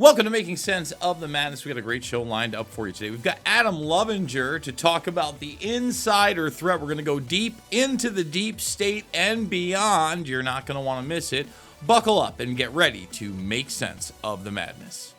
Welcome to Making Sense of the Madness. We got a great show lined up for you today. We've got Adam Lovinger to talk about the insider threat. We're going to go deep into the deep state and beyond. You're not going to want to miss it. Buckle up and get ready to make sense of the madness.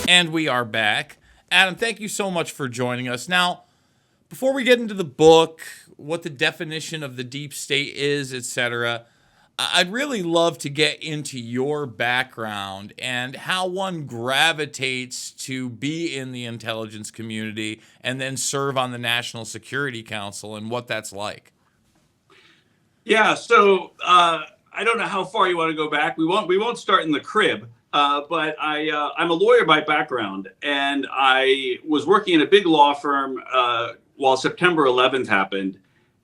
And we are back. Adam, thank you so much for joining us. Now, before we get into the book, what the definition of the deep state is, etc., I'd really love to get into your background and how one gravitates to be in the intelligence community and then serve on the National Security Council and what that's like. Yeah, so I don't know how far you want to go back. We won't start in the crib. But I'm a lawyer by background, and I was working in a big law firm while September 11th happened.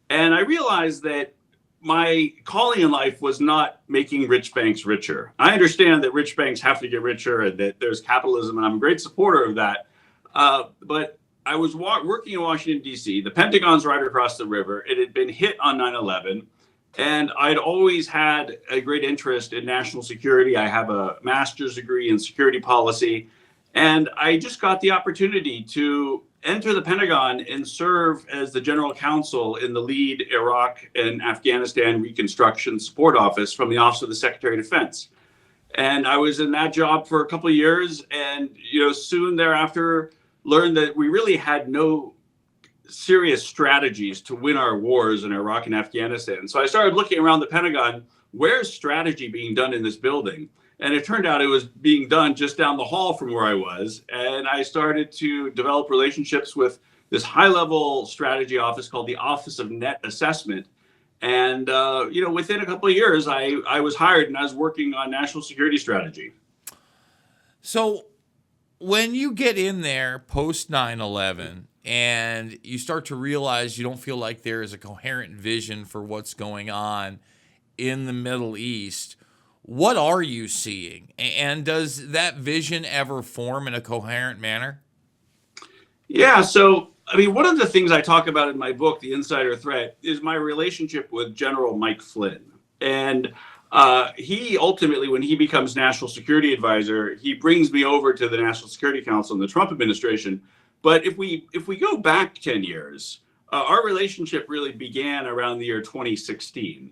And I realized that my calling in life was not making rich banks richer. I understand that rich banks have to get richer and that there's capitalism, and I'm a great supporter of that. But I was working in Washington, D.C. The Pentagon's right across the river. It had been hit on 9/11. And I'd always had a great interest in national security. I have a master's degree in security policy. And I just got the opportunity to enter the Pentagon and serve as the general counsel in the lead Iraq and Afghanistan Reconstruction Support Office from the Office of the Secretary of Defense. And I was in that job for a couple of years, and soon thereafter learned that we really had no serious strategies to win our wars in Iraq and Afghanistan. So I started looking around the Pentagon, where's strategy being done in this building? And it turned out it was being done just down the hall from where I was. And I started to develop relationships with this high-level strategy office called the Office of Net Assessment. And, within a couple of years, I was hired and I was working on national security strategy. So when you get in there post 9/11, and you start to realize you don't feel like there is a coherent vision for what's going on in the Middle East, what are you seeing? And does that vision ever form in a coherent manner? Yeah, so, one of the things I talk about in my book, The Insider Threat, is my relationship with General Mike Flynn. And he ultimately, when he becomes National Security Advisor, he brings me over to the National Security Council in the Trump administration. But if we go back 10 years, our relationship really began around the year 2016.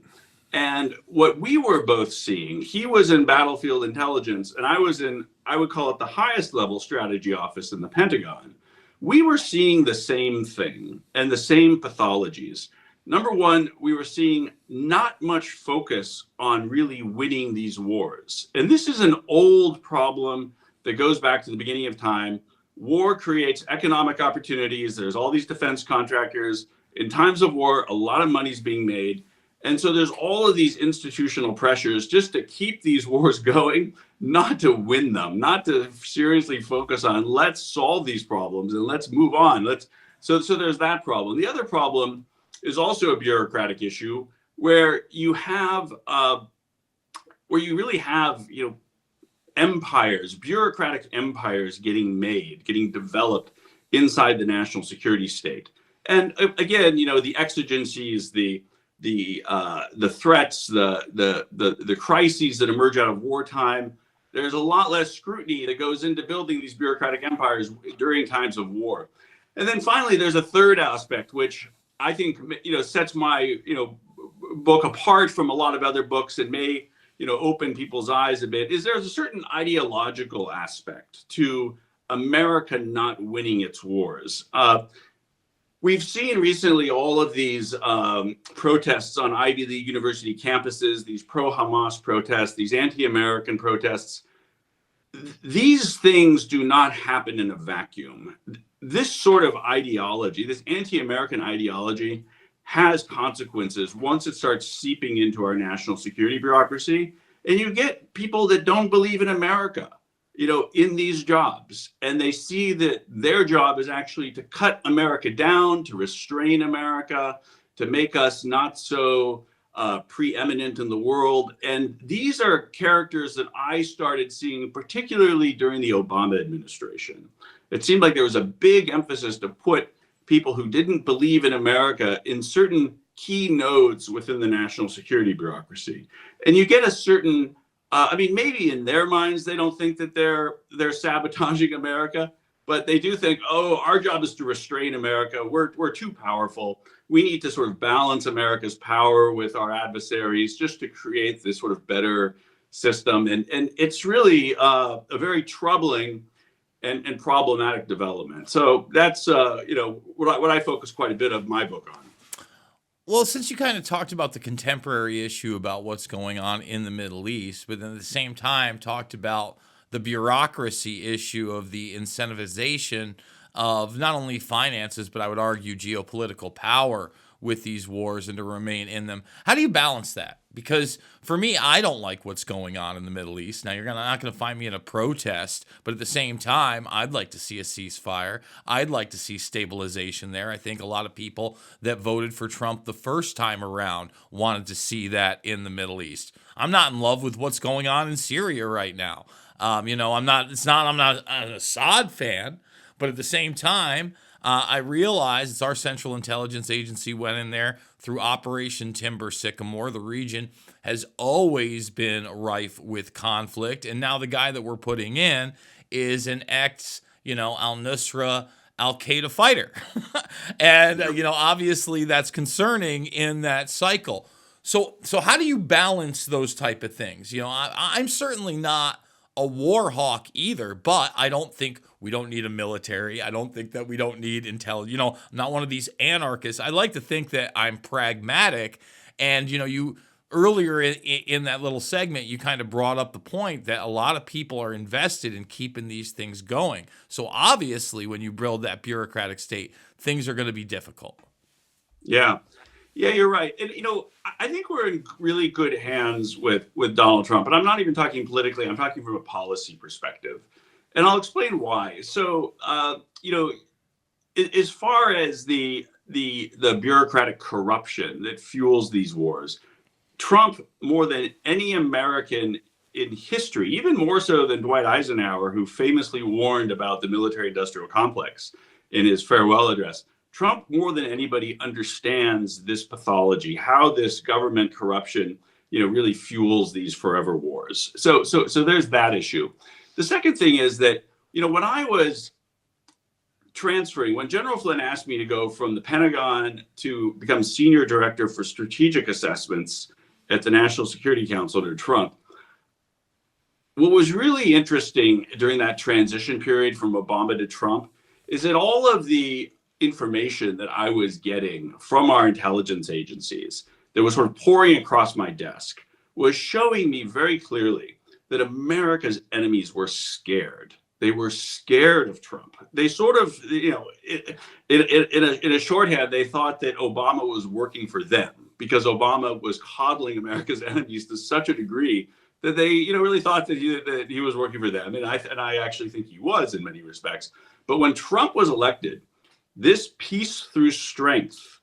And what we were both seeing, he was in battlefield intelligence, and I was in, I would call it the highest level strategy office in the Pentagon. We were seeing the same thing and the same pathologies. Number one, we were seeing not much focus on really winning these wars. And this is an old problem that goes back to the beginning of time. War creates economic opportunities. There's all these defense contractors. In times of war, a lot of money's being made. And so there's all of these institutional pressures just to keep these wars going, not to win them, not to seriously focus on let's solve these problems and let's move on. So there's that problem. The other problem is also a bureaucratic issue where you really have, empires, bureaucratic empires getting developed inside the national security state. And again, the exigencies, the threats, the crises that emerge out of wartime, there's a lot less scrutiny that goes into building these bureaucratic empires during times of war. And then finally, there's a third aspect, which I think, sets my, book apart from a lot of other books and may, open people's eyes a bit, is there's a certain ideological aspect to America not winning its wars. We've seen recently all of these protests on Ivy League university campuses, these pro-Hamas protests, these anti-American protests. These things do not happen in a vacuum. This sort of ideology, this anti-American ideology, has consequences once it starts seeping into our national security bureaucracy. And you get people that don't believe in America, in these jobs. And they see that their job is actually to cut America down, to restrain America, to make us not so preeminent in the world. And these are characters that I started seeing particularly during the Obama administration. It seemed like there was a big emphasis to put people who didn't believe in America in certain key nodes within the national security bureaucracy. And you get a certain, I mean, maybe in their minds, they don't think that they're sabotaging America, but they do think, oh, our job is to restrain America. We're too powerful. We need to sort of balance America's power with our adversaries just to create this sort of better system. And it's really a very troubling and problematic development. So that's what I focus quite a bit of my book on. Well, since you kind of talked about the contemporary issue about what's going on in the Middle East, but then at the same time talked about the bureaucracy issue of the incentivization of not only finances, but I would argue geopolitical power with these wars and to remain in them. How do you balance that? Because for me, I don't like what's going on in the Middle East. Now, you're not going to find me in a protest, but at the same time, I'd like to see a ceasefire. I'd like to see stabilization there. I think a lot of people that voted for Trump the first time around wanted to see that in the Middle East. I'm not in love with what's going on in Syria right now. I'm not an Assad fan, but at the same time, I realize it's our Central Intelligence Agency went in there through Operation Timber Sycamore. The region has always been rife with conflict. And now the guy that we're putting in is an ex, al-Nusra, al-Qaeda fighter. And, obviously that's concerning in that cycle. So how do you balance those type of things? I'm certainly not a war hawk either, but I don't think we don't need a military. I don't think that we don't need intelligence. I'm not one of these anarchists. I like to think that I'm pragmatic. And, you earlier in that little segment, you kind of brought up the point that a lot of people are invested in keeping these things going. So obviously, when you build that bureaucratic state, things are going to be difficult. Yeah. Yeah, you're right. And, I think we're in really good hands with Donald Trump. And I'm not even talking politically. I'm talking from a policy perspective. And I'll explain why. So, as far as the bureaucratic corruption that fuels these wars, Trump, more than any American in history, even more so than Dwight Eisenhower, who famously warned about the military-industrial complex in his farewell address, Trump, more than anybody, understands this pathology, how this government corruption, really fuels these forever wars. So there's that issue. The second thing is that, when I was transferring, when General Flynn asked me to go from the Pentagon to become senior director for strategic assessments at the National Security Council under Trump, what was really interesting during that transition period from Obama to Trump is that all of the information that I was getting from our intelligence agencies that was sort of pouring across my desk was showing me very clearly that America's enemies were scared. They were scared of Trump. They sort of, in a shorthand, they thought that Obama was working for them because Obama was coddling America's enemies to such a degree that they, really thought that he was working for them. And I actually think he was in many respects. But when Trump was elected, this peace through strength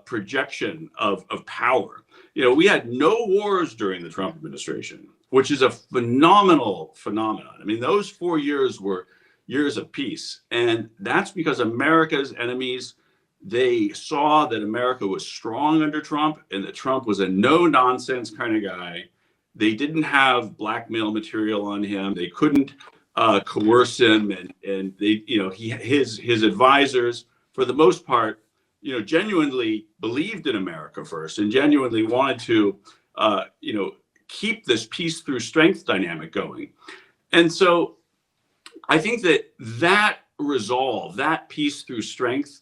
projection of power, we had no wars during the Trump administration, which is a phenomenal phenomenon. I mean, those 4 years were years of peace. And that's because America's enemies, they saw that America was strong under Trump and that Trump was a no-nonsense kind of guy. They didn't have blackmail material on him. They couldn't coerce him, and they, his advisors, for the most part, genuinely believed in America first and genuinely wanted to, keep this peace through strength dynamic going. And so I think that resolve, that peace through strength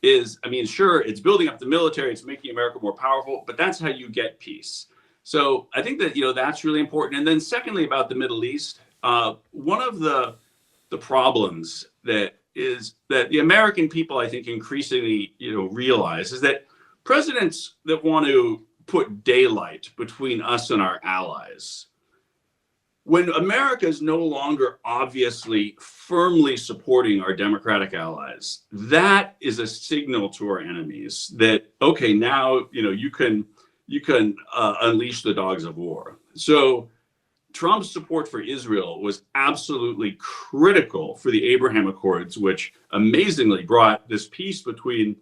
is, sure, it's building up the military, it's making America more powerful, but that's how you get peace. So I think that, that's really important. And then secondly, about the Middle East, one of the problems that the American people, I think, increasingly, realize is that presidents that want to put daylight between us and our allies, when America is no longer obviously firmly supporting our democratic allies, that is a signal to our enemies that, okay, now, you can unleash the dogs of war. So Trump's support for Israel was absolutely critical for the Abraham Accords, which amazingly brought this peace between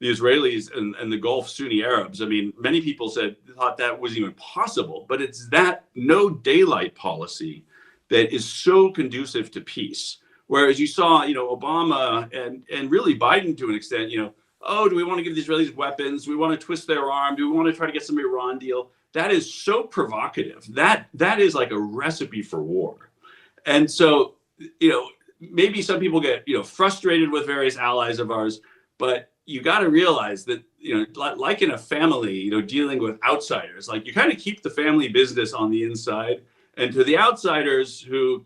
the Israelis and the Gulf Sunni Arabs. I mean, many people thought that wasn't even possible, but it's that no daylight policy that is so conducive to peace. Whereas you saw, Obama and really Biden to an extent, oh, do we want to give the Israelis weapons? Do we want to twist their arm? Do we want to try to get some Iran deal? That is so provocative. That is like a recipe for war. And so, maybe some people get, frustrated with various allies of ours, but you got to realize that, like in a family, dealing with outsiders, like you kind of keep the family business on the inside. And to the outsiders who,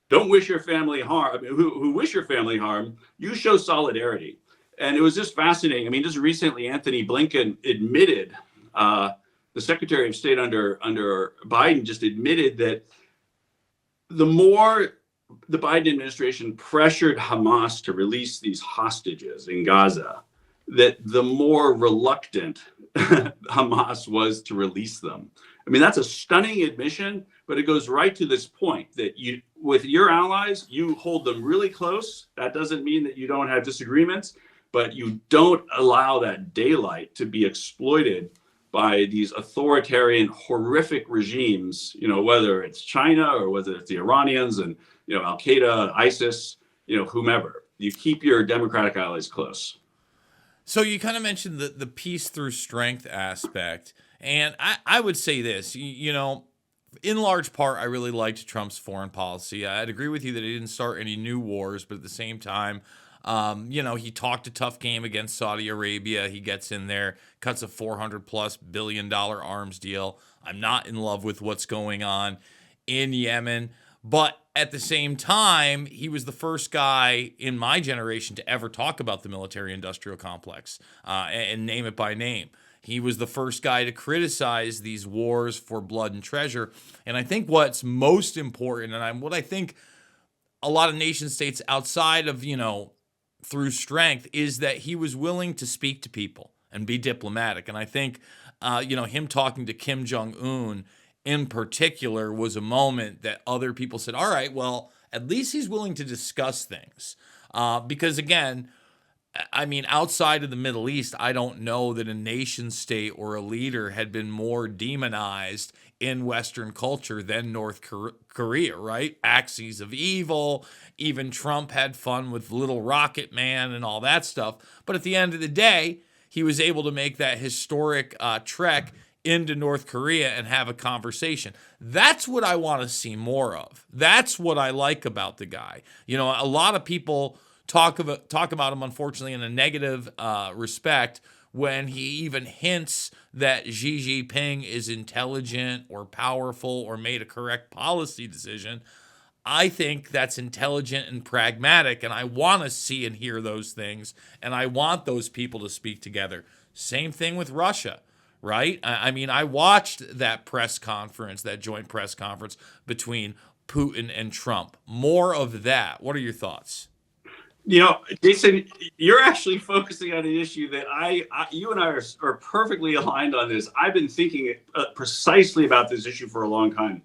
don't wish your family harm, who wish your family harm, you show solidarity. And it was just fascinating. I mean, just recently, Anthony Blinken admitted, the Secretary of State under Biden just admitted that the more the Biden administration pressured Hamas to release these hostages in Gaza, that the more reluctant Hamas was to release them. I mean, that's a stunning admission, but it goes right to this point that with your allies, you hold them really close. That doesn't mean that you don't have disagreements, but you don't allow that daylight to be exploited by these authoritarian, horrific regimes, whether it's China or whether it's the Iranians and, Al-Qaeda, ISIS, whomever. You keep your democratic allies close. So you kind of mentioned the peace through strength aspect. And I would say this, in large part, I really liked Trump's foreign policy. I'd agree with you that he didn't start any new wars, but at the same time, he talked a tough game against Saudi Arabia. He gets in there, cuts a $400+ billion arms deal. I'm not in love with what's going on in Yemen. But at the same time, he was the first guy in my generation to ever talk about the military-industrial complex and name it by name. He was the first guy to criticize these wars for blood and treasure. And I think what's most important, and what I think a lot of nation states outside of, through strength, is that he was willing to speak to people and be diplomatic. And I think, him talking to Kim Jong-un in particular was a moment that other people said, all right, well, at least he's willing to discuss things. Because again, I mean, outside of the Middle East, I don't know that a nation state or a leader had been more demonized in Western culture than North Korea, right? Axes of evil. Even Trump had fun with Little Rocket Man and all that stuff. But at the end of the day, he was able to make that historic trek into North Korea and have a conversation. That's what I want to see more of. That's what I like about the guy. A lot of people talk about him, unfortunately, in a negative respect when he even hints that Xi Jinping is intelligent or powerful or made a correct policy decision. I think that's intelligent and pragmatic, and I want to see and hear those things, and I want those people to speak together. Same thing with Russia, right? I mean, I watched that joint press conference between Putin and Trump. More of that. What are your thoughts? Jason, you're actually focusing on an issue that you and I are perfectly aligned on this. I've been thinking precisely about this issue for a long time.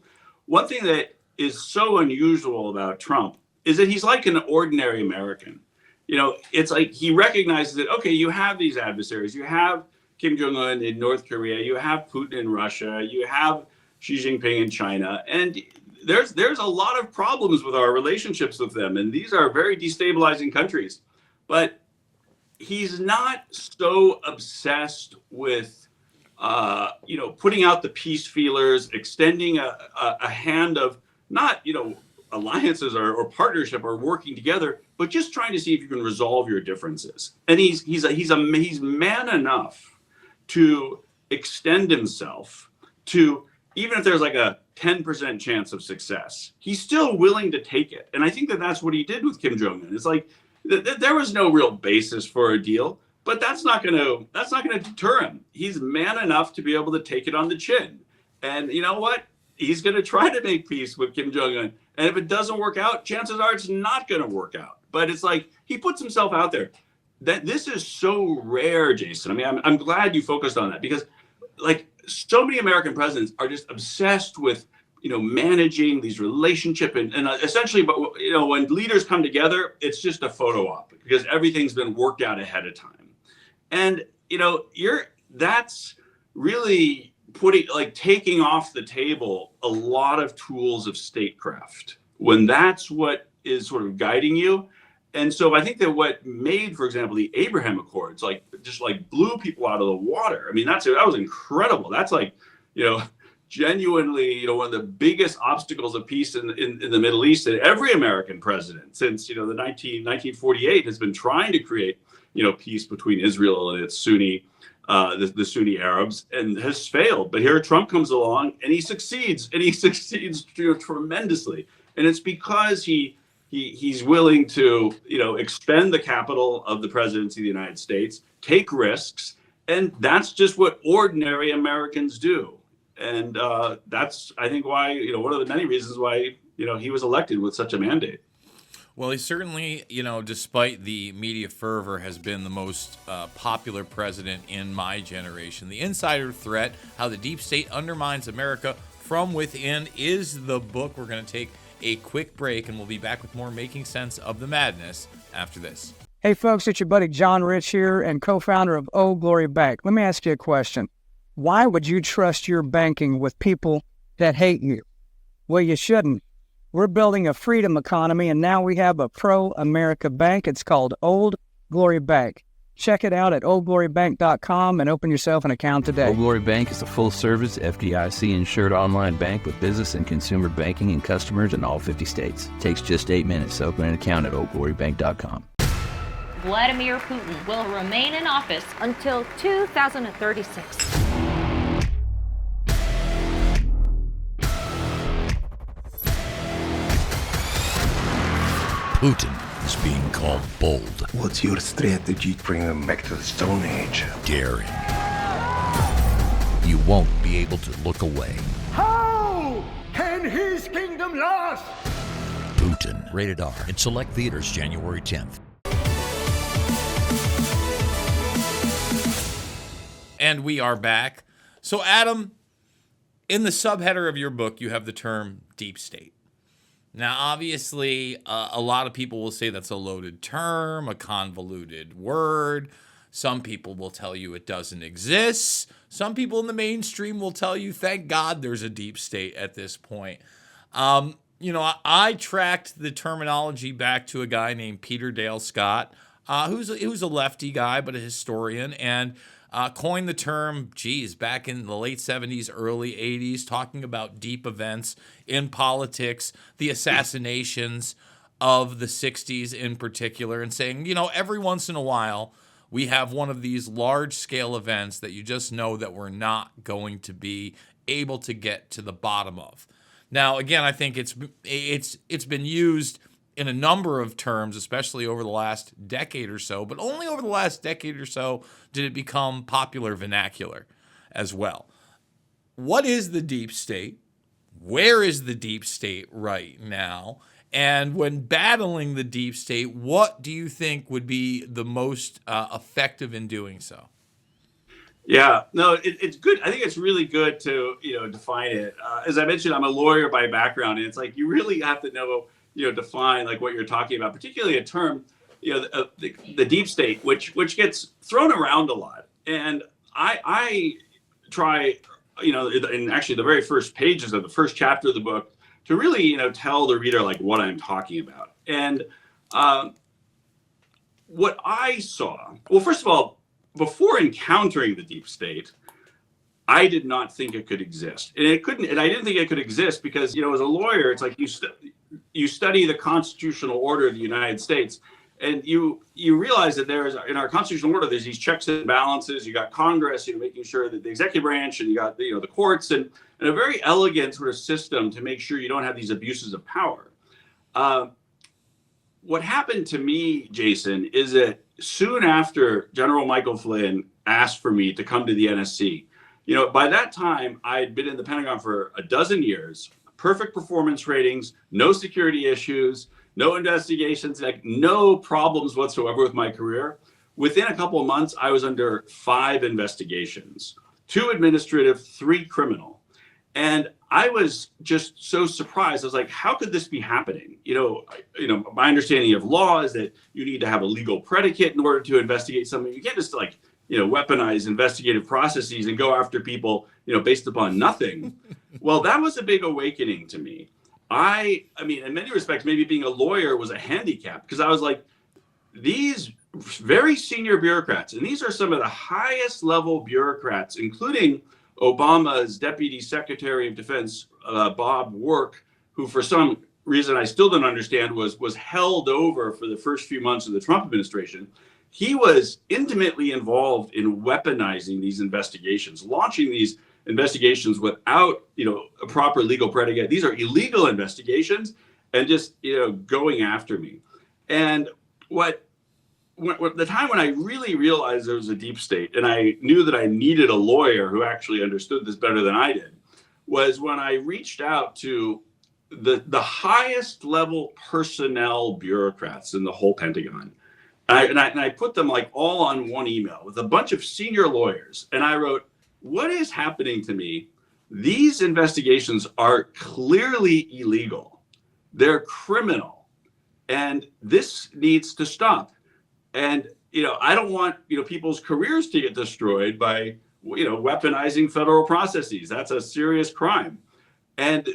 One thing that is so unusual about Trump is that he's like an ordinary American. It's like he recognizes that, okay, you have these adversaries. You have Kim Jong-un in North Korea. You have Putin in Russia. You have Xi Jinping in China. And there's a lot of problems with our relationships with them, and these are very destabilizing countries. But he's not so obsessed with, putting out the peace feelers, extending a hand of not, alliances or partnership or working together, but just trying to see if you can resolve your differences. And he's man enough to extend himself to, even if there's like a 10% chance of success, he's still willing to take it. And I think that that's what he did with Kim Jong-un. It's like there was no real basis for a deal, but that's not going to deter him. He's man enough to be able to take it on the chin. And you know what? He's going to try to make peace with Kim Jong-un. And if it doesn't work out, chances are it's not going to work out. But it's like he puts himself out there. That this is so rare, Jason. I mean, I'm glad you focused on that, because like so many American presidents are just obsessed with, managing these relationship and essentially, but when leaders come together, it's just a photo op because everything's been worked out ahead of time. And, that's really taking off the table a lot of tools of statecraft when that's what is sort of guiding you. And so I think that what made, for example, the Abraham Accords, just blew people out of the water. I mean, that was incredible. That's genuinely, one of the biggest obstacles of peace in the Middle East that every American president since, the 1948 has been trying to create, peace between Israel and its Sunni, the Sunni Arabs, and has failed. But here Trump comes along and he succeeds tremendously. And it's because he's willing to, expend the capital of the presidency of the United States, take risks, and that's just what ordinary Americans do. And that's, I think, why, one of the many reasons why, he was elected with such a mandate. Well, he certainly, despite the media fervor, has been the most popular president in my generation. The Insider Threat, How the Deep State Undermines America from Within, is the book. We're going to take a quick break, and we'll be back with more Making Sense of the Madness after this. Hey, folks, it's your buddy John Rich here and co-founder of Old Glory Bank. Let me ask you a question. Why would you trust your banking with people that hate you? Well, you shouldn't. We're building a freedom economy, and now we have a pro-America bank. It's called Old Glory Bank. Check it out at oldglorybank.com and open yourself an account today. Old Glory Bank is a full-service, FDIC-insured online bank with business and consumer banking and customers in all 50 states. It takes just 8 minutes to open an account at oldglorybank.com. Vladimir Putin will remain in office until 2036. Putin is being called bold. What's your strategy to bring them back to the Stone Age? Daring. You won't be able to look away. How can his kingdom last? Putin. Rated R. In select theaters January 10th. And we are back. So, Adam, in the subheader of your book, you have the term deep state. Now, obviously, a lot of people will say that's a loaded term, a convoluted word. Some people will tell you it doesn't exist. Some people in the mainstream will tell you, thank God there's a deep state at this point. I tracked the terminology back to a guy named Peter Dale Scott, who's a lefty guy, but a historian, and coined the term, back in the late 70s, early 80s, talking about deep events in politics, the assassinations of the 60s in particular, and saying, every once in a while, we have one of these large-scale events that you just know that we're not going to be able to get to the bottom of. Now, again, I think it's been used in a number of terms, especially over the last decade or so, but only over the last decade or so did it become popular vernacular as well. What is the deep state? Where is the deep state right now? And when battling the deep state, what do you think would be the most effective in doing so? Yeah, no, it's good. I think it's really good to, define it. As I mentioned, I'm a lawyer by background, and it's you really have to know, define what you're talking about, particularly a term, the deep state, which gets thrown around a lot. And I try, in actually the very first pages of the first chapter of the book to really, tell the reader what I'm talking about. And what I saw, well, first of all, before encountering the deep state, I did not think it could exist, and it couldn't. And I didn't think it could exist because, as a lawyer, it's you study the constitutional order of the United States, and you realize that in our constitutional order, there's these checks and balances. You got Congress, making sure that the executive branch, and you got the courts, and a very elegant sort of system to make sure you don't have these abuses of power. What happened to me, Jason, is that soon after General Michael Flynn asked for me to come to the NSC, by that time, I had been in the Pentagon for a dozen years, perfect performance ratings, no security issues, no investigations, no problems whatsoever with my career. Within a couple of months, I was under 5 investigations, 2 administrative, 3 criminal. And I was just so surprised. I was like, how could this be happening? My understanding of law is that you need to have a legal predicate in order to investigate something. You can't just weaponize investigative processes and go after people, based upon nothing. Well, that was a big awakening to me. I mean, in many respects, maybe being a lawyer was a handicap, because I was like, these very senior bureaucrats, and these are some of the highest level bureaucrats, including Obama's Deputy Secretary of Defense, Bob Work, who for some reason I still don't understand was held over for the first few months of the Trump administration. He was intimately involved in weaponizing these investigations, launching these investigations without a proper legal predicate. These are illegal investigations, and just going after me. And the time when I really realized there was a deep state, and I knew that I needed a lawyer who actually understood this better than I did, was when I reached out to the highest level personnel bureaucrats in the whole Pentagon. And I put them all on one email with a bunch of senior lawyers. And I wrote, what is happening to me? These investigations are clearly illegal. They're criminal. And this needs to stop. And, I don't want, people's careers to get destroyed by, weaponizing federal processes. That's a serious crime. And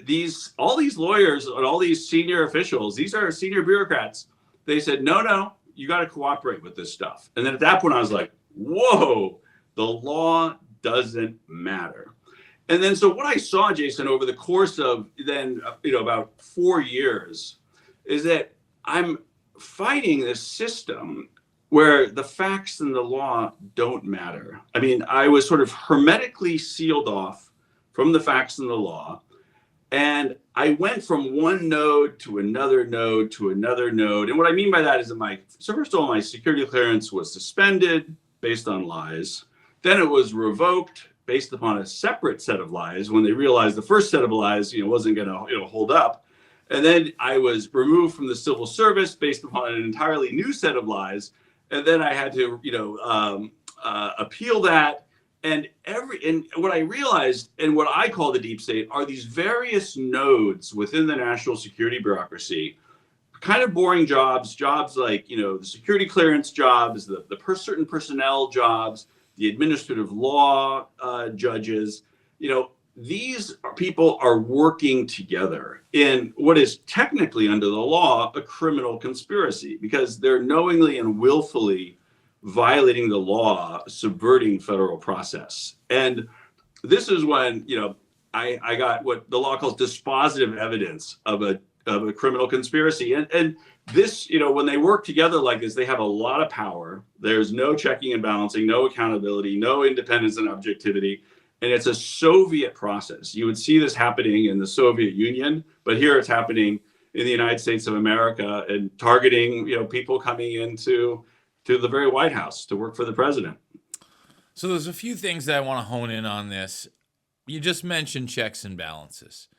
all these lawyers and all these senior officials, these are senior bureaucrats. They said, no, you got to cooperate with this stuff. And then at that point, I was like, whoa, the law doesn't matter. And then, so what I saw, Jason, over the course of then, about 4 years, is that I'm fighting this system where the facts and the law don't matter. I mean, I was sort of hermetically sealed off from the facts and the law. And I went from one node to another node to another node. And what I mean by that is that first of all, my security clearance was suspended based on lies. Then it was revoked based upon a separate set of lies when they realized the first set of lies, wasn't going to, hold up. And then I was removed from the civil service based upon an entirely new set of lies. And then I had to, appeal that. And what I realized, and what I call the deep state, are these various nodes within the national security bureaucracy, kind of boring jobs like, the security clearance jobs, the certain personnel jobs, the administrative law judges. These people are working together in what is technically under the law a criminal conspiracy, because they're knowingly and willfully violating the law, subverting federal process. And this is when, I got what the law calls dispositive evidence of a criminal conspiracy. And this, when they work together like this, they have a lot of power. There's no checking and balancing, no accountability, no independence and objectivity. And it's a Soviet process. You would see this happening in the Soviet Union, but here it's happening in the United States of America, and targeting, people coming into the very White House to work for the president. So there's a few things that I want to hone in on this. You just mentioned checks and balances.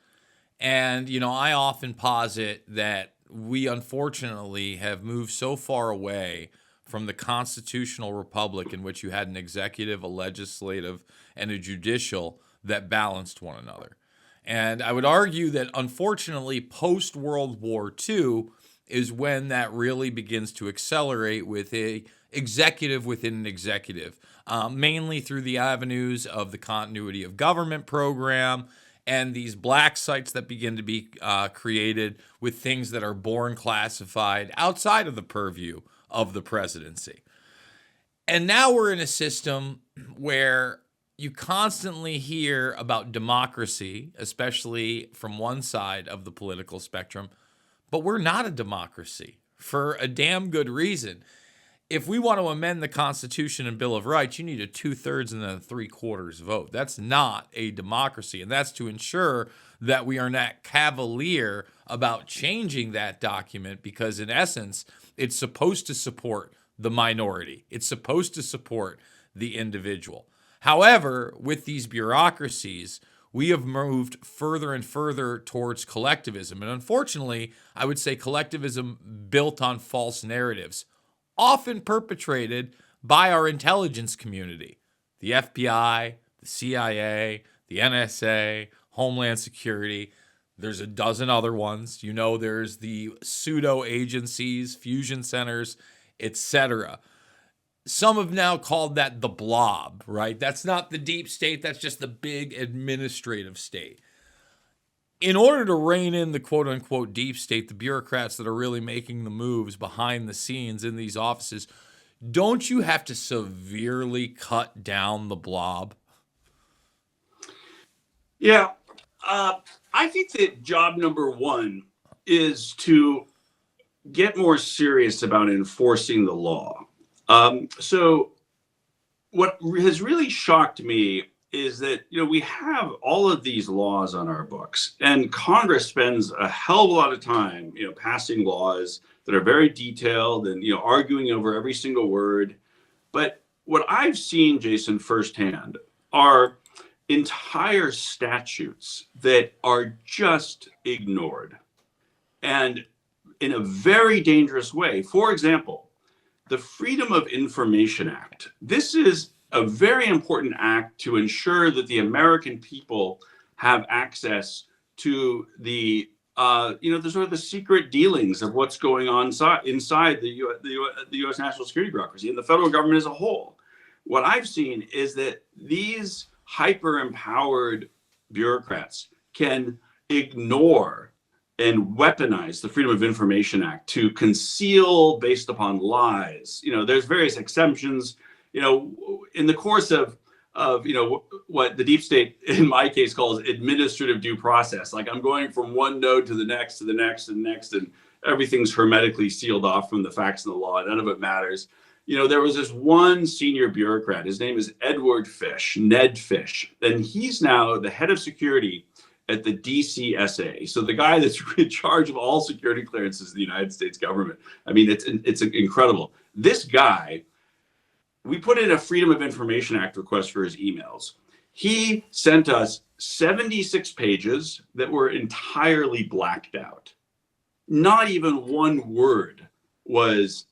And, I often posit that we unfortunately have moved so far away from the constitutional republic in which you had an executive, a legislative, and a judicial that balanced one another. And I would argue that unfortunately post-World War II is when that really begins to accelerate with a executive within an executive, mainly through the avenues of the continuity of government program and these black sites that begin to be created with things that are born classified outside of the purview of the presidency. And now we're in a system where you constantly hear about democracy, especially from one side of the political spectrum, but we're not a democracy for a damn good reason. If we want to amend the Constitution and Bill of Rights, you need a 2/3 and then a 3/4 vote. That's not a democracy. And that's to ensure that we are not cavalier about changing that document, because in essence, it's supposed to support the minority. It's supposed to support the individual. However, with these bureaucracies, we have moved further and further towards collectivism. And unfortunately, I would say collectivism built on false narratives, often perpetrated by our intelligence community, the FBI, the CIA, the NSA, Homeland Security. There's a dozen other ones. You know, there's the pseudo agencies, fusion centers, etc. Some have now called that the blob, right? That's not the deep state. That's just the big administrative state. In order to rein in the quote unquote deep state, the bureaucrats that are really making the moves behind the scenes in these offices, don't you have to severely cut down the blob? Yeah. I think that job number one is to get more serious about enforcing the law. So what has really shocked me is that, we have all of these laws on our books, and Congress spends a hell of a lot of time, passing laws that are very detailed and, arguing over every single word. But what I've seen, Jason, firsthand are entire statutes that are just ignored, and in a very dangerous way. For example, the Freedom of Information Act. This is a very important act to ensure that the American people have access to the sort of the secret dealings of what's going on inside the U.S. national security bureaucracy and the federal government as a whole. What I've seen is that these hyper-empowered bureaucrats can ignore and weaponize the Freedom of Information Act to conceal based upon lies. There's various exemptions, in the course of what the deep state, in my case, calls administrative due process. Like, I'm going from one node to the next, to the next, and next, and everything's hermetically sealed off from the facts of the law. None of it matters. There was this one senior bureaucrat. His name is Ned Fish, and he's now the head of security at the DCSA. So the guy that's in charge of all security clearances in the United States government. I mean, it's incredible. This guy, we put in a Freedom of Information Act request for his emails. He sent us 76 pages that were entirely blacked out. Not even one word was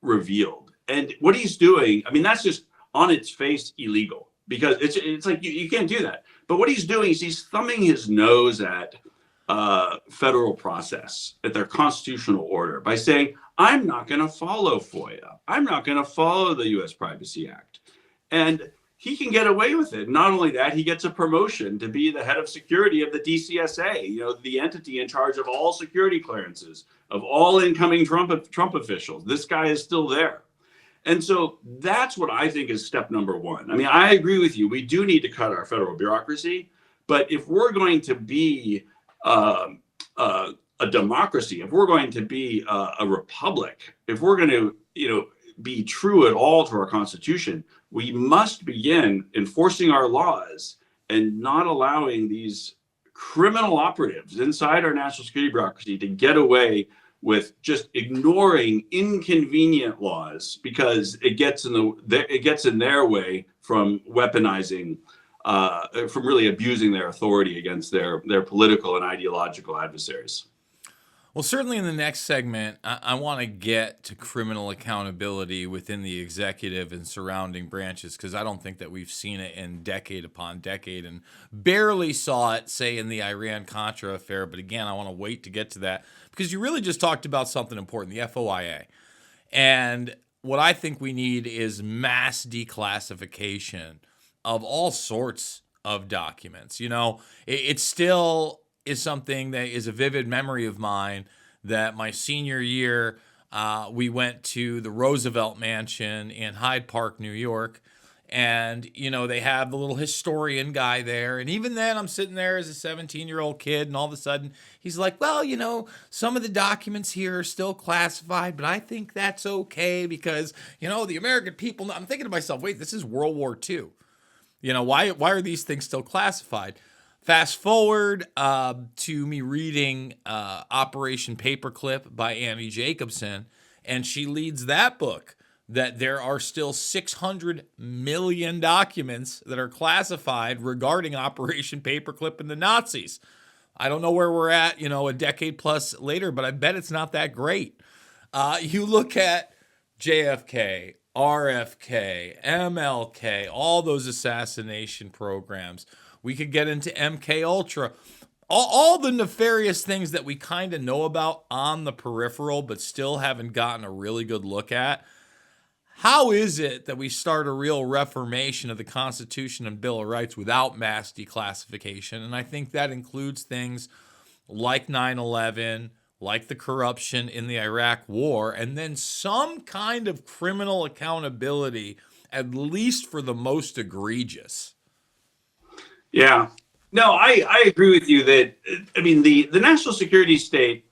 revealed. And what he's doing, I mean, that's just on its face illegal, because it's like you can't do that. But what he's doing is he's thumbing his nose at federal process, at their constitutional order, by saying, I'm not going to follow FOIA. I'm not going to follow the U.S. Privacy Act. And he can get away with it. Not only that, he gets a promotion to be the head of security of the DCSA, the entity in charge of all security clearances, of all incoming Trump officials. This guy is still there. And so that's what I think is step number one. I mean, I agree with you. We do need to cut our federal bureaucracy. But if we're going to be a democracy, if we're going to be a republic, if we're going to, be true at all to our Constitution, we must begin enforcing our laws and not allowing these criminal operatives inside our national security bureaucracy to get away with just ignoring inconvenient laws, because it gets in their way from weaponizing, from really abusing their authority against their political and ideological adversaries. Well, certainly in the next segment, I want to get to criminal accountability within the executive and surrounding branches, because I don't think that we've seen it in decade upon decade, and barely saw it, say, in the Iran-Contra affair. But again, I want to wait to get to that, because you really just talked about something important, the FOIA. And what I think we need is mass declassification of all sorts of documents. It still is something that is a vivid memory of mine, that my senior year, we went to the Roosevelt Mansion in Hyde Park, New York. And, they have the little historian guy there. And even then, I'm sitting there as a 17-year-old kid, and all of a sudden he's like, well, some of the documents here are still classified, but I think that's okay because, the American people, I'm thinking to myself, wait, this is World War II. Why are these things still classified? Fast forward to me reading Operation Paperclip by Annie Jacobson, and she leads that book, that there are still 600 million documents that are classified regarding Operation Paperclip and the Nazis. I don't know where we're at, a decade plus later, but I bet it's not that great. You look at JFK, RFK, MLK, all those assassination programs. We could get into MK Ultra. All the nefarious things that we kind of know about on the peripheral, but still haven't gotten a really good look at. How is it that we start a real reformation of the Constitution and Bill of Rights without mass declassification? And I think that includes things like 9/11, like the corruption in the Iraq War, and then some kind of criminal accountability, at least for the most egregious. Yeah. No, I agree with you that, I mean, the national security state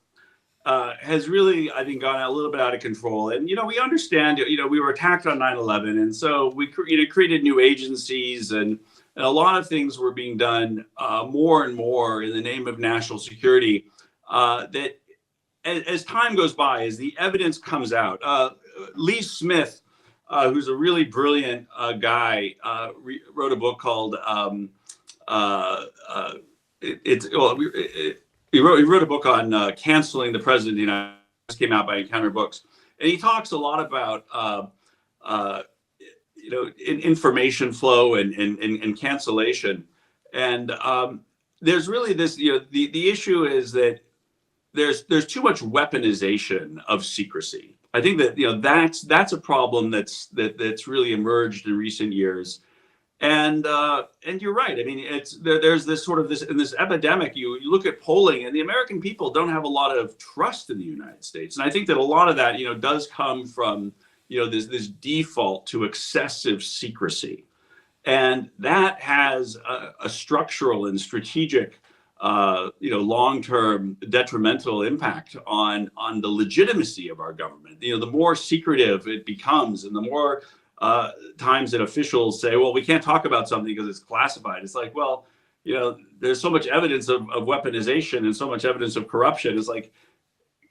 has really, I think, gone a little bit out of control. And, we understand, we were attacked on 9/11. And so we created new agencies and a lot of things were being done more and more in the name of national security that as time goes by, as the evidence comes out, Lee Smith, who's a really brilliant guy, wrote a book called he wrote a book on canceling the president of the United States, came out by Encounter Books, and he talks a lot about information flow and cancellation, and there's really this, the issue is that there's too much weaponization of secrecy. I think that that's a problem that's really emerged in recent years. And you're right. I mean, there's this sort of this epidemic. You look at polling, and the American people don't have a lot of trust in the United States. And I think that a lot of that, does come from, this default to excessive secrecy, and that has a structural and strategic, long-term detrimental impact on the legitimacy of our government. The more secretive it becomes, and the more times that officials say, well, we can't talk about something because it's classified. It's like, well, there's so much evidence of weaponization and so much evidence of corruption. It's like,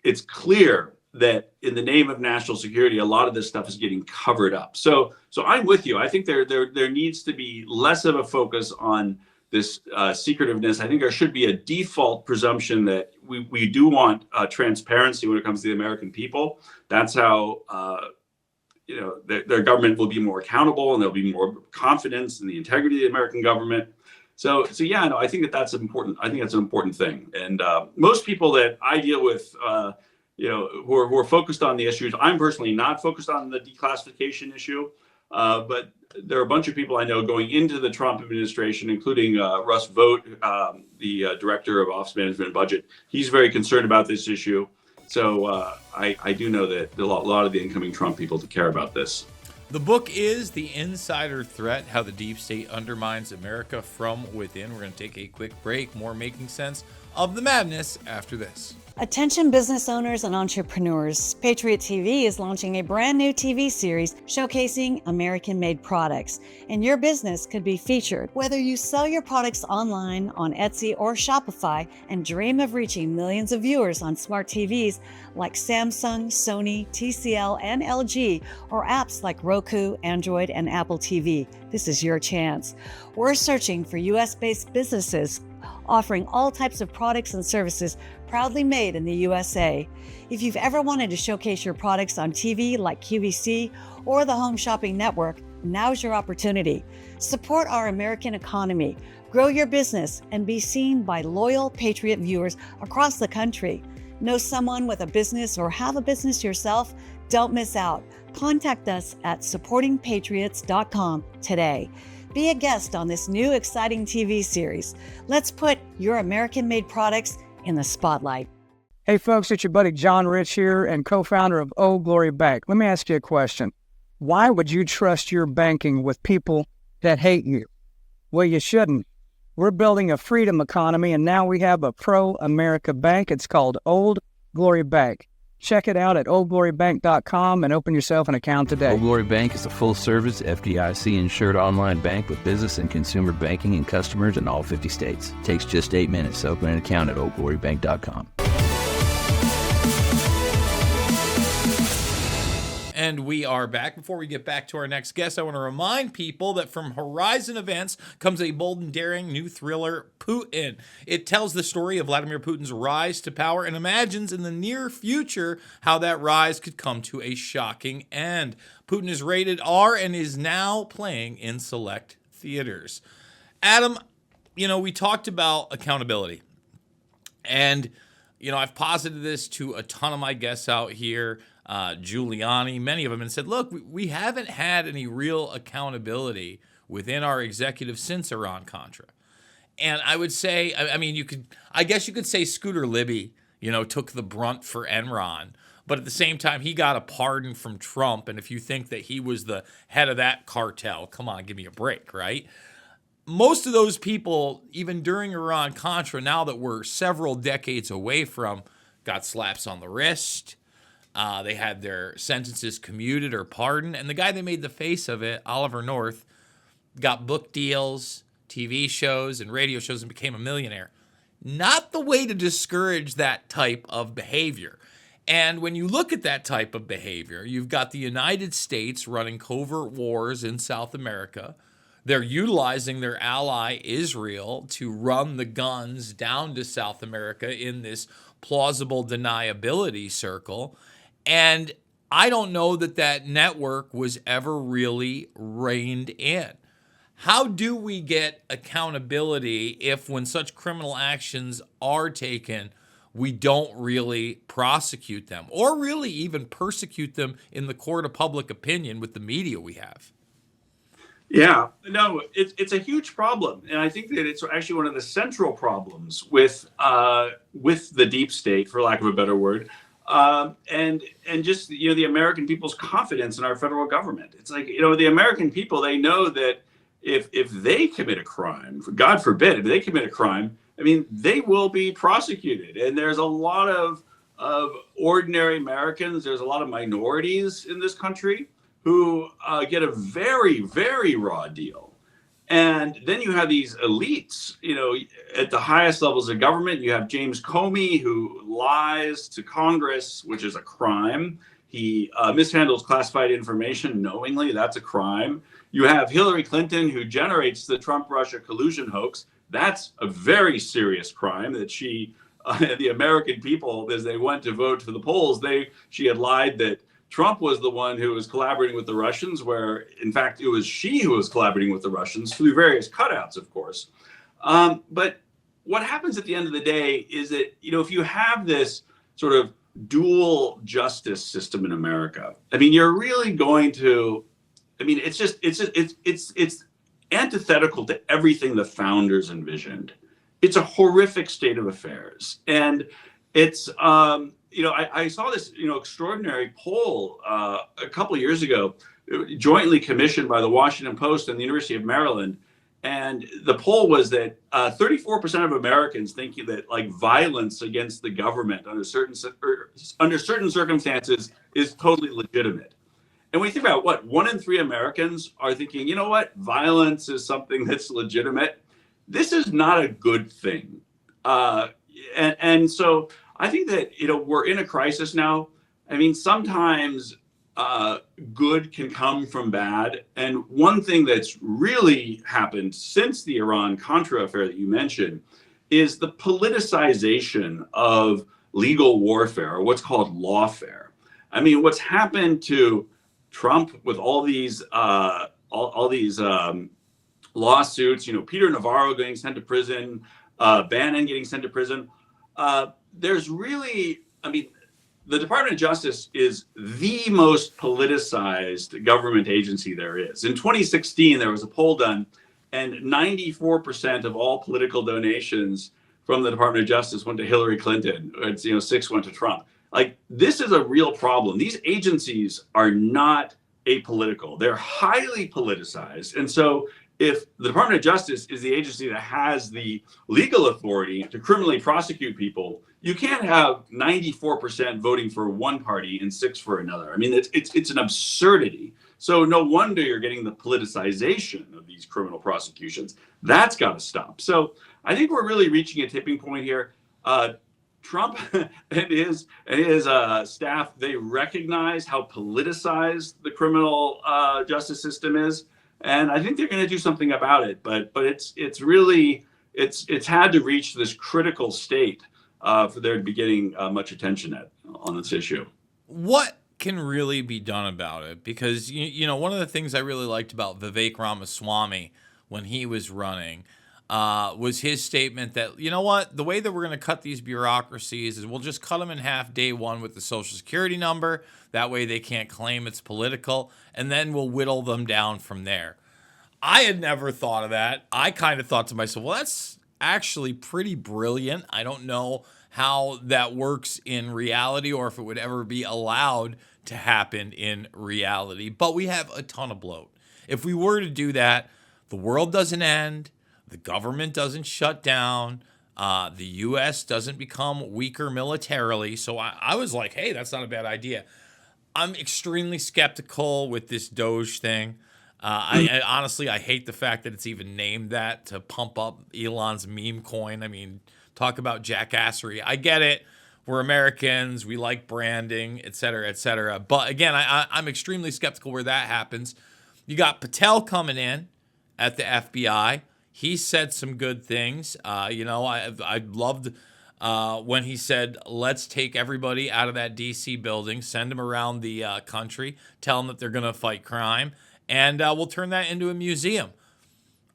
it's clear that in the name of national security, a lot of this stuff is getting covered up. So I'm with you. I think there needs to be less of a focus on this secretiveness. I think there should be a default presumption that we do want transparency when it comes to the American people. That's how their government will be more accountable, and there'll be more confidence in the integrity of the American government. So yeah, no, I think that's important. I think that's an important thing. And most people that I deal with, who are focused on the issues, I'm personally not focused on the declassification issue, but there are a bunch of people I know going into the Trump administration, including Russ Vought, the director of Office Management and Budget. He's very concerned about this issue. So I do know that a lot of the incoming Trump people care about this. The book is The Insider Threat, How the Deep State Undermines America from Within. We're going to take a quick break. More making sense of the madness after this. Attention business owners and entrepreneurs. Patriot TV is launching a brand new TV series showcasing American-made products, and your business could be featured. Whether you sell your products online, on Etsy or Shopify, and dream of reaching millions of viewers on smart TVs like Samsung, Sony, TCL, and LG, or apps like Roku, Android, and Apple TV, this is your chance. We're searching for US-based businesses offering all types of products and services proudly made in the USA. If you've ever wanted to showcase your products on TV like QVC or the Home Shopping Network, now's your opportunity. Support our American economy, grow your business, and be seen by loyal Patriot viewers across the country. Know someone with a business or have a business yourself? Don't miss out. Contact us at supportingpatriots.com today. Be a guest on this new exciting TV series. Let's put your American-made products in the spotlight. Hey folks, it's your buddy John Rich here and co-founder of Old Glory Bank. Let me ask you a question. Why would you trust your banking with people that hate you? Well, you shouldn't. We're building a freedom economy, and now we have a pro-America bank. It's called Old Glory Bank. Check it out at oldglorybank.com and open yourself an account today. Old Glory Bank is a full-service FDIC-insured online bank with business and consumer banking and customers in all 50 states. It takes just 8 minutes to open an account at oldglorybank.com. And we are back. Before we get back to our next guest, I want to remind people that from Horizon Events comes a bold and daring new thriller, Putin. It tells the story of Vladimir Putin's rise to power and imagines in the near future how that rise could come to a shocking end. Putin is rated R and is now playing in select theaters. Adam, we talked about accountability. And, I've posited this to a ton of my guests out here, Giuliani, many of them, and said, look, we haven't had any real accountability within our executive since Iran-Contra. And I would say, I guess you could say Scooter Libby, took the brunt for Enron. But at the same time, he got a pardon from Trump. And if you think that he was the head of that cartel, come on, give me a break, right? Most of those people, even during Iran-Contra, now that we're several decades away from, got slaps on the wrist. They had their sentences commuted or pardoned. And the guy that made the face of it, Oliver North, got book deals, TV shows, and radio shows and became a millionaire. Not the way to discourage that type of behavior. And when you look at that type of behavior, you've got the United States running covert wars in South America. They're utilizing their ally Israel to run the guns down to South America in this plausible deniability circle. And I don't know that network was ever really reined in. How do we get accountability if when such criminal actions are taken, we don't really prosecute them or really even persecute them in the court of public opinion with the media we have? Yeah, no, it's a huge problem, and I think that it's actually one of the central problems with the deep state, for lack of a better word, and just the American people's confidence in our federal government. It's like the American people, they know that if they commit a crime, God forbid, if they commit a crime, they will be prosecuted, and there's a lot of ordinary Americans, there's a lot of minorities in this country who get a very, very raw deal. And then you have these elites, at the highest levels of government. You have James Comey, who lies to Congress, which is a crime. He mishandles classified information knowingly. That's a crime. You have Hillary Clinton, who generates the Trump-Russia collusion hoax. That's a very serious crime that she, the American people, as they went to vote for the polls, she had lied that Trump was the one who was collaborating with the Russians, where, in fact, it was she who was collaborating with the Russians through various cutouts, of course. But what happens at the end of the day is that, if you have this sort of dual justice system in America, you're really going to, it's antithetical to everything the founders envisioned. It's a horrific state of affairs. And it's, I saw this, extraordinary poll a couple of years ago, jointly commissioned by the Washington Post and the University of Maryland. And the poll was that 34% of Americans think that violence against the government under certain circumstances is totally legitimate. And when you think about 1 in 3 Americans are thinking, violence is something that's legitimate. This is not a good thing. And so I think that, we're in a crisis now. Sometimes good can come from bad. And one thing that's really happened since the Iran-Contra affair that you mentioned is the politicization of legal warfare, or what's called lawfare. What's happened to Trump with all these lawsuits, Peter Navarro getting sent to prison, Bannon getting sent to prison. There's really, the Department of Justice is the most politicized government agency there is. In 2016, there was a poll done, and 94% of all political donations from the Department of Justice went to Hillary Clinton. 6 went to Trump. This is a real problem. These agencies are not apolitical. They're highly politicized. And so if the Department of Justice is the agency that has the legal authority to criminally prosecute people, you can't have 94% voting for one party and 6 for another. It's an absurdity. So no wonder you're getting the politicization of these criminal prosecutions. That's got to stop. So I think we're really reaching a tipping point here. Trump and his staff, they recognize how politicized the criminal justice system is, and I think they're going to do something about it. But it's really had to reach this critical state for there to be getting much attention on this issue. What can really be done about it? Because you know, one of the things I really liked about Vivek Ramaswamy when he was running was his statement that, you know what, the way that we're going to cut these bureaucracies is we'll just cut them in half day one with the Social Security number. That way they can't claim it's political, and then we'll whittle them down from there. I had never thought of that. I kind of thought to myself, well, that's actually pretty brilliant. I don't know how that works in reality or if it would ever be allowed to happen in reality. But we have a ton of bloat. If we were to do that, the world doesn't end. The government doesn't shut down. The U.S. doesn't become weaker militarily. So I was like, hey, that's not a bad idea. I'm extremely skeptical with this Doge thing. I honestly, I hate the fact that it's even named that to pump up Elon's meme coin. I mean, talk about jackassery. I get it. We're Americans. We like branding, et cetera, et cetera. But again, I'm extremely skeptical where that happens. You got Patel coming in at the FBI. He said some good things. You know, I loved when he said, let's take everybody out of that D.C. building, send them around the country, tell them that they're going to fight crime, and we'll turn that into a museum.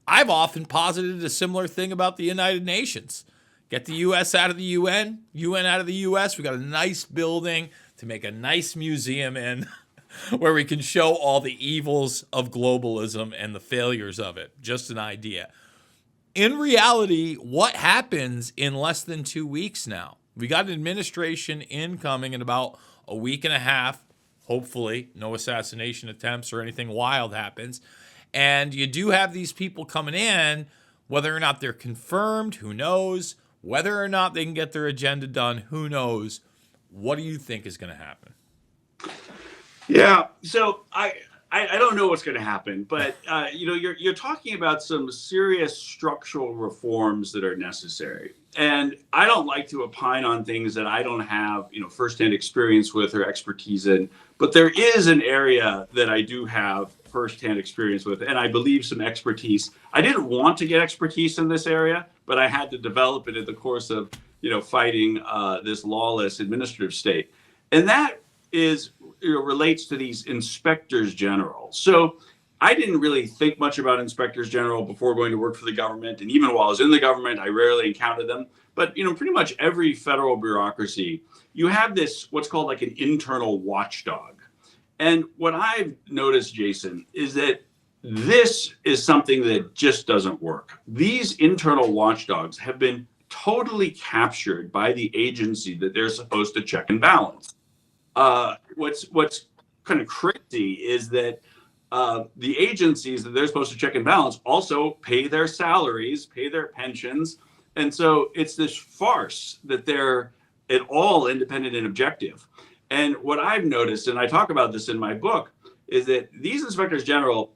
I've often posited a similar thing about the United Nations. Get the U.S. out of the UN, UN out of the U.S. We got a nice building to make a nice museum in where we can show all the evils of globalism and the failures of it. Just an idea. In reality, what happens in less than 2 weeks now? We got an administration incoming in about a week and a half. Hopefully, no assassination attempts or anything wild happens. And you do have these people coming in, whether or not they're confirmed, who knows? Whether or not they can get their agenda done, who knows? What do you think is going to happen? Yeah, so I don't know what's going to happen, but you know, you're talking about some serious structural reforms that are necessary, and I don't like to opine on things that I don't have, you know, firsthand experience with or expertise in. But there is an area that I do have firsthand experience with, and I believe some expertise. I didn't want to get expertise in this area, but I had to develop it in the course of, you know, fighting this lawless administrative state, and that is, you know, relates to these inspectors general. So I didn't really think much about inspectors general before going to work for the government. And even while I was in the government, I rarely encountered them. But, you know, pretty much every federal bureaucracy, you have this, what's called like an internal watchdog. And what I've noticed, Jason, is that this is something that just doesn't work. These internal watchdogs have been totally captured by the agency that they're supposed to check and balance. What's kind of crazy is that the agencies that they're supposed to check and balance also pay their salaries, pay their pensions. And so it's this farce that they're at all independent and objective. And what I've noticed, and I talk about this in my book, is that these inspectors general,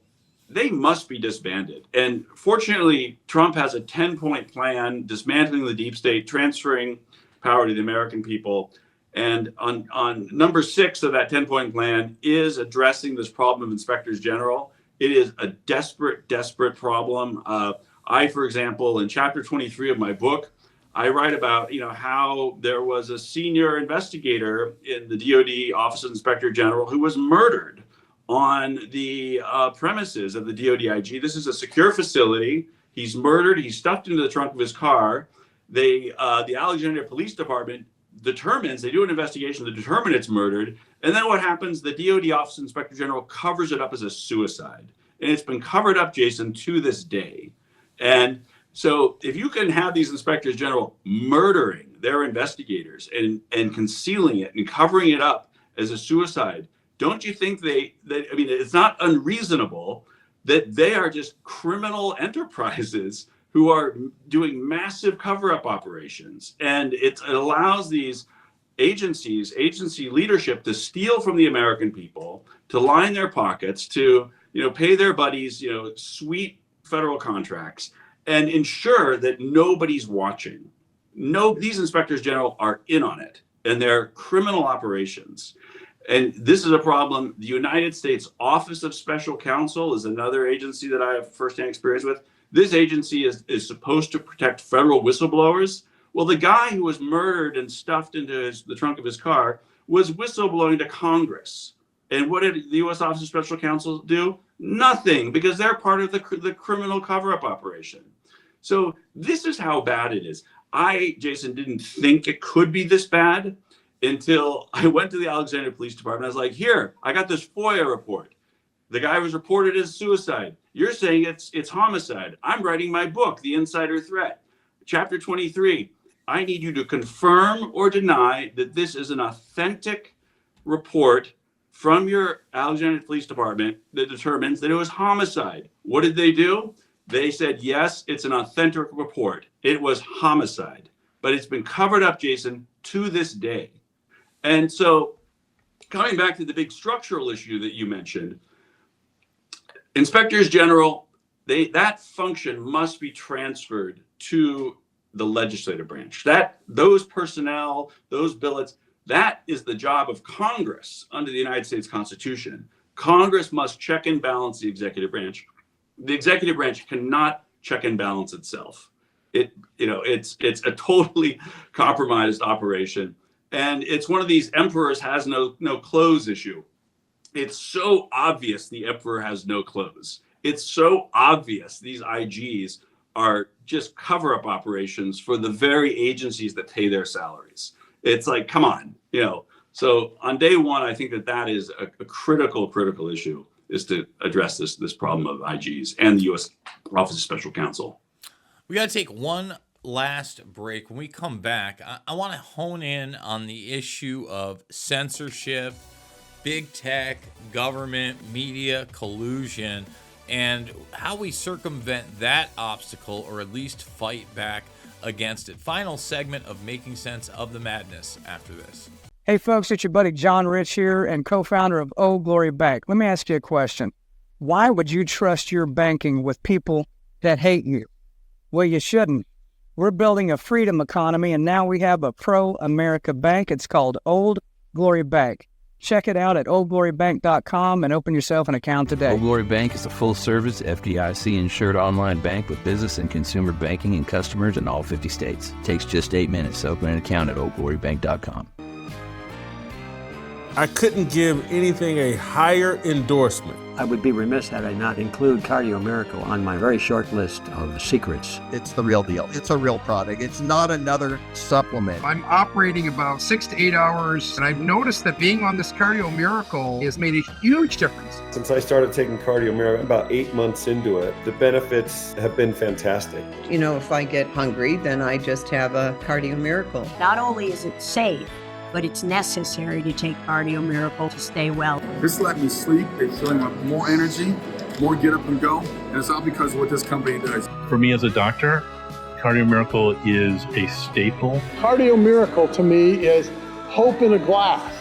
they must be disbanded. And fortunately, Trump has a 10-point plan dismantling the deep state, transferring power to the American people. And on number 6 of that 10-point plan is addressing this problem of inspectors general. It is a desperate, desperate problem. I, for example, in chapter 23 of my book, I write about, you know, how there was a senior investigator in the DOD Office of Inspector General who was murdered on the premises of the DOD IG. This is a secure facility. He's murdered. He's stuffed into the trunk of his car. The Alexandria Police Department determines, they do an investigation to determine it's murdered. And then what happens? The DOD Office of Inspector General covers it up as a suicide. And it's been covered up, Jason, to this day. And so if you can have these inspectors general murdering their investigators and concealing it and covering it up as a suicide, don't you think I mean, it's not unreasonable that they are just criminal enterprises who are doing massive cover-up operations. And it allows these agency leadership to steal from the American people, to line their pockets, to, you know, pay their buddies, you know, sweet federal contracts, and ensure that nobody's watching. No, these inspectors general are in on it, and they're criminal operations. And this is a problem. The United States Office of Special Counsel is another agency that I have firsthand experience with. This agency is supposed to protect federal whistleblowers. Well, the guy who was murdered and stuffed into the trunk of his car was whistleblowing to Congress. And what did the U.S. Office of Special Counsel do? Nothing, because they're part of the criminal cover-up operation. So this is how bad it is. I, Jason, didn't think it could be this bad until I went to the Alexandria Police Department. I was like, here, I got this FOIA report. The guy was reported as suicide. You're saying it's homicide. I'm writing my book, The Insider Threat. Chapter 23, I need you to confirm or deny that this is an authentic report from your Alexandria Police Department that determines that it was homicide. What did they do? They said, yes, it's an authentic report. It was homicide. But it's been covered up, Jason, to this day. And so coming back to the big structural issue that you mentioned, inspectors general, that function must be transferred to the legislative branch. Those personnel, those billets, that is the job of Congress under the United States Constitution. Congress must check and balance the executive branch. The executive branch cannot check and balance itself. It's a totally compromised operation. And it's one of these emperors has no clothes issue. It's so obvious the emperor has no clothes. It's so obvious these IGs are just cover-up operations for the very agencies that pay their salaries. It's like, come on, So on day one, I think that is a critical issue, is to address this problem of IGs and the U.S. Office of Special Counsel. We got to take one last break. When we come back, I want to hone in on the issue of censorship, big tech, government, media, collusion, and how we circumvent that obstacle, or at least fight back against it. Final segment of Making Sense of the Madness after this. Hey folks, it's your buddy John Rich here and co-founder of Old Glory Bank. Let me ask you a question. Why would you trust your banking with people that hate you? Well, you shouldn't. We're building a freedom economy, and now we have a pro-America bank. It's called Old Glory Bank. Check it out at oldglorybank.com and open yourself an account today. Old Glory Bank is a full-service FDIC-insured online bank with business and consumer banking and customers in all 50 states. It takes just 8 minutes to open an account at oldglorybank.com. I couldn't give anything a higher endorsement. I would be remiss had I not include Cardio Miracle on my very short list of secrets. It's the real deal. It's a real product. It's not another supplement. I'm operating about 6 to 8 hours, and I've noticed that being on this Cardio Miracle has made a huge difference. Since I started taking Cardio Miracle, about 8 months into it, the benefits have been fantastic. If I get hungry, then I just have a Cardio Miracle. Not only is it safe, but it's necessary to take Cardio Miracle to stay well. This let me sleep. It's feeling with more energy, more get up and go. And it's all because of what this company does. For me as a doctor, Cardio Miracle is a staple. Cardio Miracle to me is hope in a glass.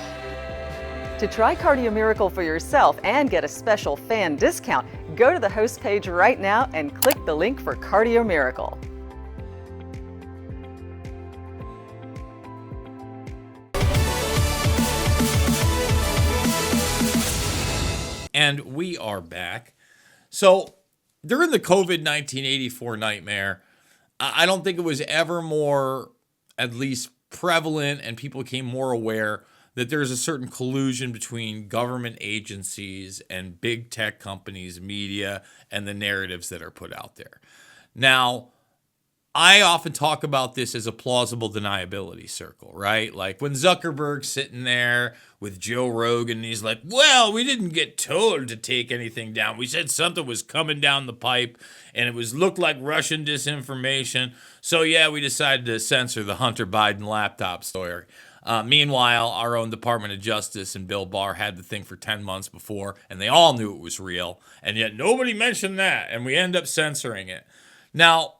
To try Cardio Miracle for yourself and get a special fan discount, go to the host page right now and click the link for Cardio Miracle. And we are back. So during the COVID-19 84 nightmare, I don't think it was ever more, at least prevalent, and people became more aware that there's a certain collusion between government agencies and big tech companies, media, and the narratives that are put out there. Now, I often talk about this as a plausible deniability circle, right? Like when Zuckerberg's sitting there with Joe Rogan and he's like, well, we didn't get told to take anything down. We said something was coming down the pipe and it looked like Russian disinformation. So yeah, we decided to censor the Hunter Biden laptop story. Meanwhile, our own Department of Justice and Bill Barr had the thing for 10 months before, and they all knew it was real, and yet nobody mentioned that, and we end up censoring it. Now,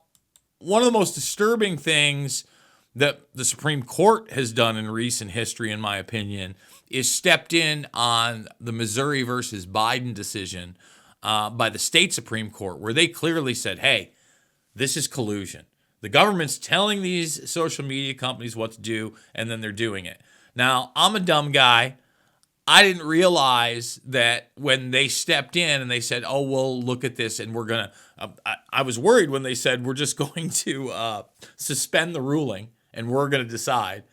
one of the most disturbing things that the Supreme Court has done in recent history, in my opinion, is stepped in on the Missouri versus Biden decision by the state Supreme Court, where they clearly said, hey, this is collusion. The government's telling these social media companies what to do, and then they're doing it. Now, I'm a dumb guy. I didn't realize that when they stepped in and they said, oh, well, look at this, and we're going to, I was worried when they said, we're just going to suspend the ruling, and we're going to decide.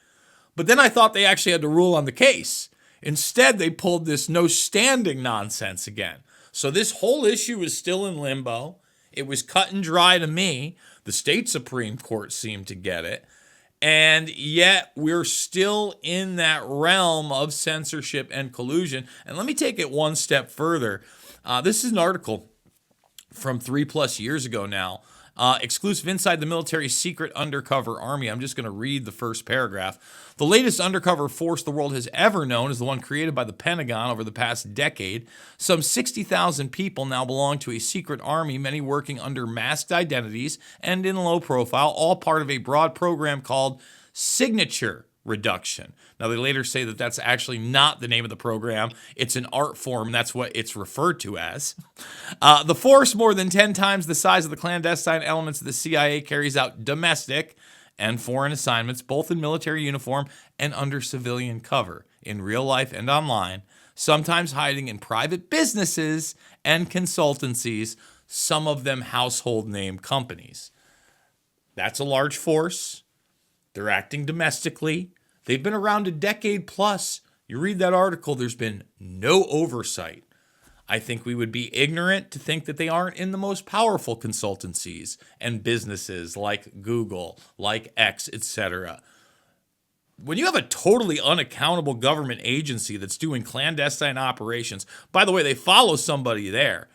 But then I thought they actually had to rule on the case. Instead, they pulled this no standing nonsense again. So this whole issue is still in limbo. It was cut and dry to me. The state Supreme Court seemed to get it. And yet we're still in that realm of censorship and collusion. And let me take it one step further. This is an article from 3+ years ago now. Exclusive inside the military's secret undercover army. I'm just going to read the first paragraph. The latest undercover force the world has ever known is the one created by the Pentagon over the past decade. Some 60,000 people now belong to a secret army, many working under masked identities and in low profile, all part of a broad program called Signature Reduction. Now, they later say that that's actually not the name of the program. It's an art form. That's what it's referred to as. The force, more than 10 times the size of the clandestine elements of the CIA, carries out domestic and foreign assignments, both in military uniform and under civilian cover, in real life and online, sometimes hiding in private businesses and consultancies, some of them household name companies. That's a large force. They're acting domestically. They've been around a decade plus. You read that article, there's been no oversight. I think we would be ignorant to think that they aren't in the most powerful consultancies and businesses like Google, like X, etc. When you have a totally unaccountable government agency that's doing clandestine operations, by the way, they follow somebody there,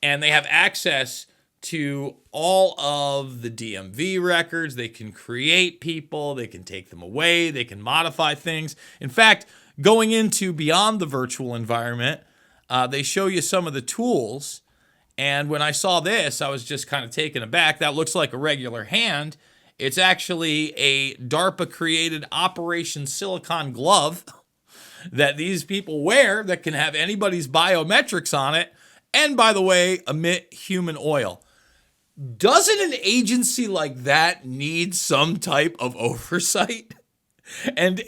and they have access to all of the DMV records. They can create people, they can take them away, they can modify things. In fact, going into beyond the virtual environment, they show you some of the tools. And when I saw this, I was just kind of taken aback. That looks like a regular hand. It's actually a DARPA-created Operation Silicon glove that these people wear that can have anybody's biometrics on it. And by the way, emit human oil. Doesn't an agency like that need some type of oversight? And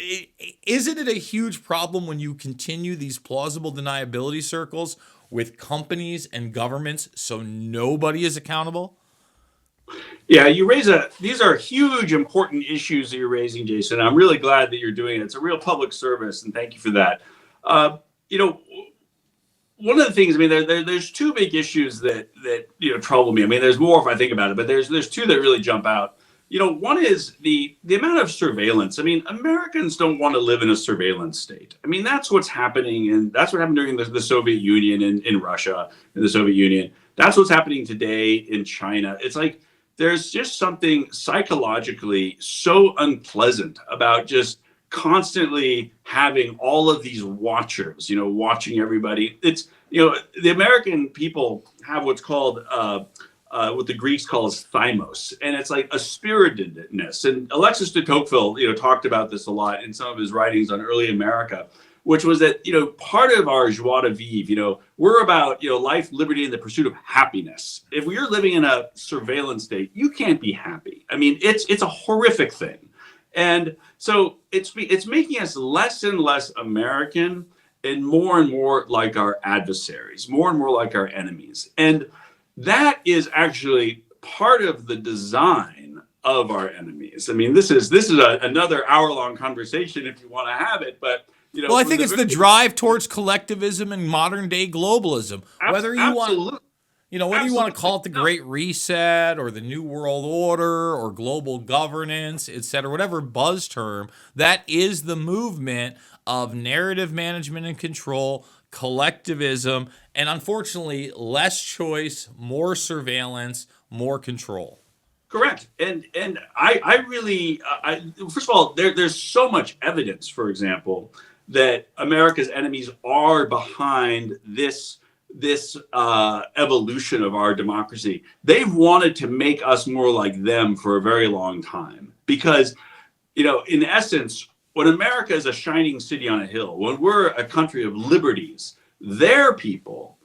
isn't it a huge problem when you continue these plausible deniability circles with companies and governments so nobody is accountable? Yeah, these are huge, important issues that you're raising, Jason. I'm really glad that you're doing it. It's a real public service, and thank you for that. One of the things, I mean, there's two big issues that trouble me. I mean, there's more if I think about it, but there's two that really jump out. One is the amount of surveillance. I mean, Americans don't want to live in a surveillance state. I mean, that's what's happening, and that's what happened during the Soviet Union in Russia, in the Soviet Union. That's what's happening today in China. It's like there's just something psychologically so unpleasant about just constantly having all of these watchers, watching everybody. It's, the American people have what's called what the Greeks call as thymos, and it's like a spiritedness. And Alexis de Tocqueville, talked about this a lot in some of his writings on early America, which was that, part of our joie de vivre, we're about, life, liberty, and the pursuit of happiness. If we're living in a surveillance state, you can't be happy. I mean, it's a horrific thing. And so it's making us less and less American and more like our adversaries, more and more like our enemies. And that is actually part of the design of our enemies. I mean, this is another hour-long conversation if you want to have it, but well, I think it's the drive towards collectivism and modern-day globalism. Whether you want, whether you want to call it the Great Reset or the New World Order or global governance, et cetera, whatever buzz term, that is the movement of narrative management and control, collectivism, and unfortunately, less choice, more surveillance, more control. Correct. And I really, first of all, there's so much evidence, for example, that America's enemies are behind this evolution of our democracy. They've wanted to make us more like them for a very long time because, in essence, when America is a shining city on a hill, when we're a country of liberties, their people,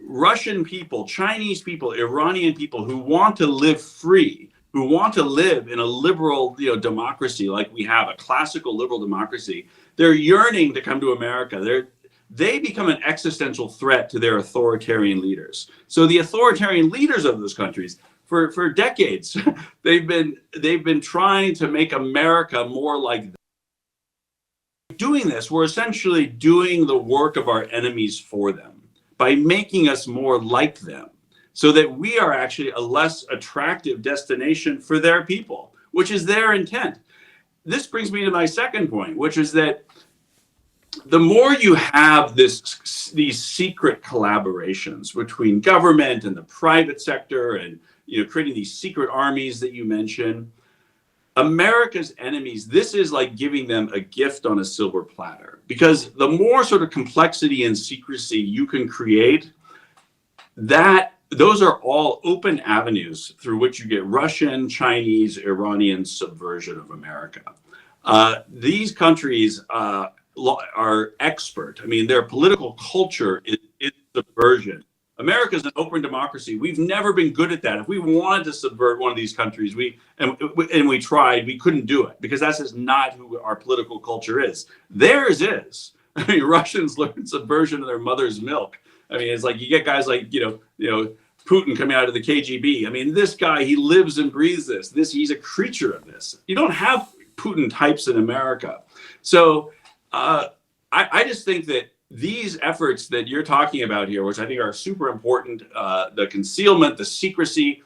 Russian people, Chinese people, Iranian people who want to live free, who want to live in a liberal, democracy like we have, a classical liberal democracy. They're yearning to come to America. They become an existential threat to their authoritarian leaders. So the authoritarian leaders of those countries, for decades, they've been trying to make America more like them. Doing this, we're essentially doing the work of our enemies for them by making us more like them, so that we are actually a less attractive destination for their people, which is their intent. This brings me to my second point, which is that the more you have these secret collaborations between government and the private sector, and creating these secret armies that you mentioned, America's enemies, this is like giving them a gift on a silver platter, because the more sort of complexity and secrecy you can create, those are all open avenues through which you get Russian, Chinese, Iranian subversion of America. These countries are expert. I mean, their political culture is subversion. America is an open democracy. We've never been good at that. If we wanted to subvert one of these countries, we tried, we couldn't do it, because that's just not who our political culture is. Theirs is. I mean, Russians learned subversion of their mother's milk. I mean, it's like you get guys like, Putin coming out of the KGB. I mean, this guy, he lives and breathes this. He's a creature of this. You don't have Putin types in America. So I just think that these efforts that you're talking about here, which I think are super important, the concealment, the secrecy.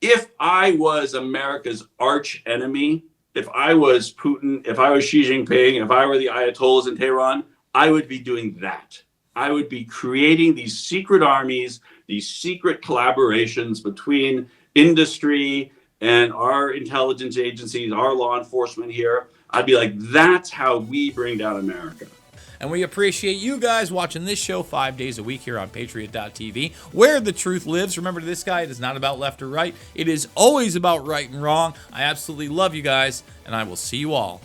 If I was America's arch enemy, if I was Putin, if I was Xi Jinping, if I were the Ayatollahs in Tehran, I would be doing that. I would be creating these secret armies, these secret collaborations between industry and our intelligence agencies, our law enforcement here. I'd be like, that's how we bring down America. And we appreciate you guys watching this show 5 days a week here on Patriot.tv, where the truth lives. Remember, this guy, it is not about left or right. It is always about right and wrong. I absolutely love you guys, and I will see you all